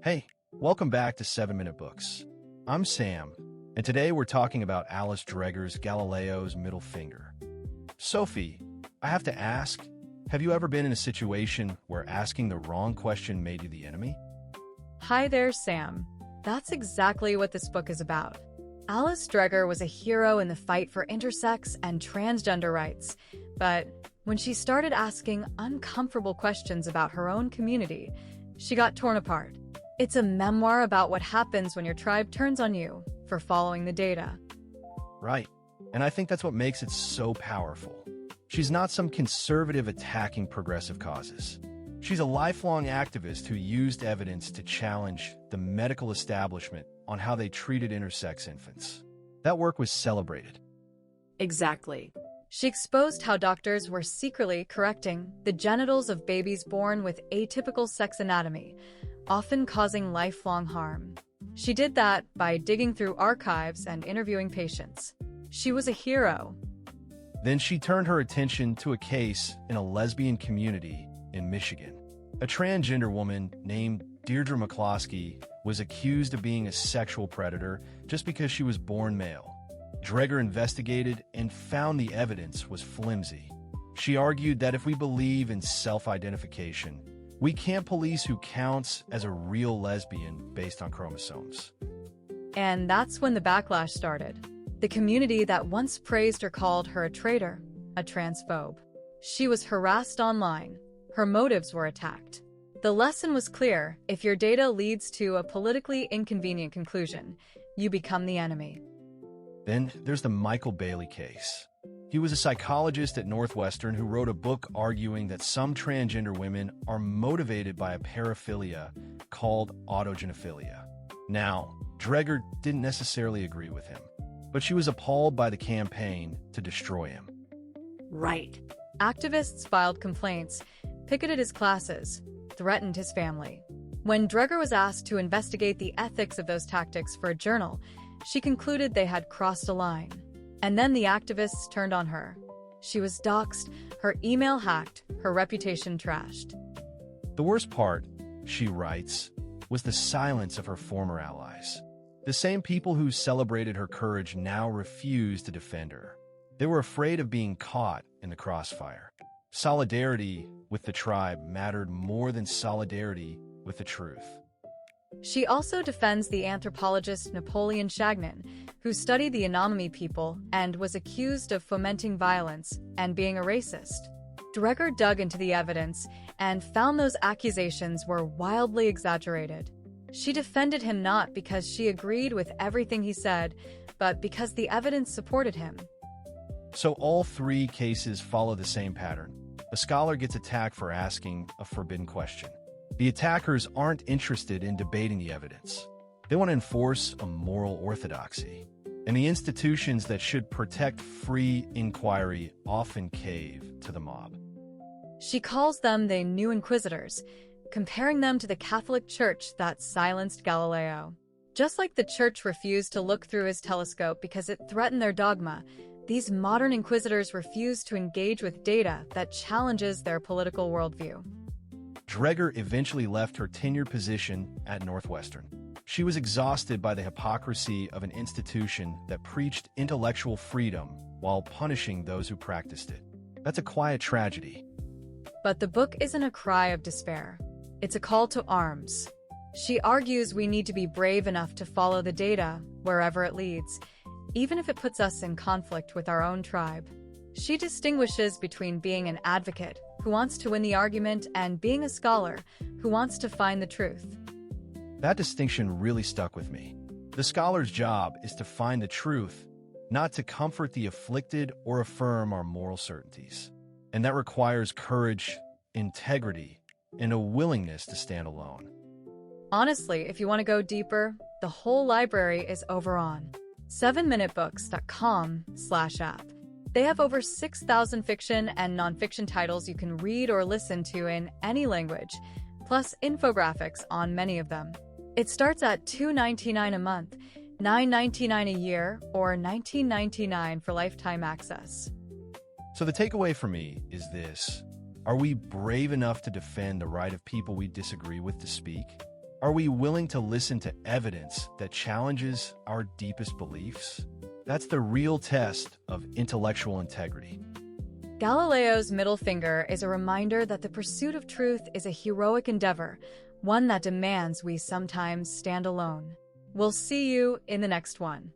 Hey, welcome back to 7-Minute Books. I'm Sam, and today we're talking about Alice Dreger's Galileo's Middle Finger. Sophie, I have to ask, have you ever been in a situation where asking the wrong question made you the enemy? Hi there, Sam. That's exactly what this book is about. Alice Dreger was a hero in the fight for intersex and transgender rights, but when she started asking uncomfortable questions about her own community, she got torn apart. It's a memoir about what happens when your tribe turns on you for following the data. Right, and I think that's what makes it so powerful. She's not some conservative attacking progressive causes. She's a lifelong activist who used evidence to challenge the medical establishment on how they treated intersex infants. That work was celebrated. Exactly. She exposed how doctors were secretly correcting the genitals of babies born with atypical sex anatomy, often causing lifelong harm. She did that by digging through archives and interviewing patients. She was a hero. Then she turned her attention to a case in a lesbian community in Michigan. A transgender woman named Deirdre McCloskey was accused of being a sexual predator just because she was born male. Dreger investigated and found the evidence was flimsy. She argued that if we believe in self-identification, we can't police who counts as a real lesbian based on chromosomes. And that's when the backlash started. The community that once praised her called her a traitor, a transphobe. She was harassed online. Her motives were attacked. The lesson was clear: if your data leads to a politically inconvenient conclusion, you become the enemy. Then there's the Michael Bailey case. He was a psychologist at Northwestern who wrote a book arguing that some transgender women are motivated by a paraphilia called autogynephilia. Now, Dreger didn't necessarily agree with him, but she was appalled by the campaign to destroy him. Right. Activists filed complaints, picketed his classes, threatened his family. When Dreger was asked to investigate the ethics of those tactics for a journal, she concluded they had crossed a line. And then the activists turned on her. She was doxxed, her email hacked, her reputation trashed. The worst part, she writes, was the silence of her former allies. The same people who celebrated her courage now refused to defend her. They were afraid of being caught in the crossfire. Solidarity with the tribe mattered more than solidarity with the truth. She also defends the anthropologist Napoleon Chagnon, who studied the Anomaly people and was accused of fomenting violence and being a racist. Dreger dug into the evidence and found those accusations were wildly exaggerated. She defended him not because she agreed with everything he said, but because the evidence supported him. So all three cases follow the same pattern. A scholar gets attacked for asking a forbidden question. The attackers aren't interested in debating the evidence. They want to enforce a moral orthodoxy. And the institutions that should protect free inquiry often cave to the mob. She calls them the new Inquisitors, comparing them to the Catholic Church that silenced Galileo. Just like the Church refused to look through his telescope because it threatened their dogma, these modern Inquisitors refuse to engage with data that challenges their political worldview. Dreger eventually left her tenured position at Northwestern. She was exhausted by the hypocrisy of an institution that preached intellectual freedom while punishing those who practiced it. That's a quiet tragedy. But the book isn't a cry of despair. It's a call to arms. She argues we need to be brave enough to follow the data wherever it leads, even if it puts us in conflict with our own tribe. She distinguishes between being an advocate who wants to win the argument and being a scholar who wants to find the truth. That distinction really stuck with me. The scholar's job is to find the truth, not to comfort the afflicted or affirm our moral certainties. And that requires courage, integrity, and a willingness to stand alone. Honestly, if you want to go deeper, the whole library is over on 7minutebooks.com/app. They have over 6,000 fiction and nonfiction titles you can read or listen to in any language, plus infographics on many of them. It starts at $2.99 a month, $9.99 a year, or $19.99 for lifetime access. So the takeaway for me is this. Are we brave enough to defend the right of people we disagree with to speak? Are we willing to listen to evidence that challenges our deepest beliefs? That's the real test of intellectual integrity. Galileo's middle finger is a reminder that the pursuit of truth is a heroic endeavor, one that demands we sometimes stand alone. We'll see you in the next one.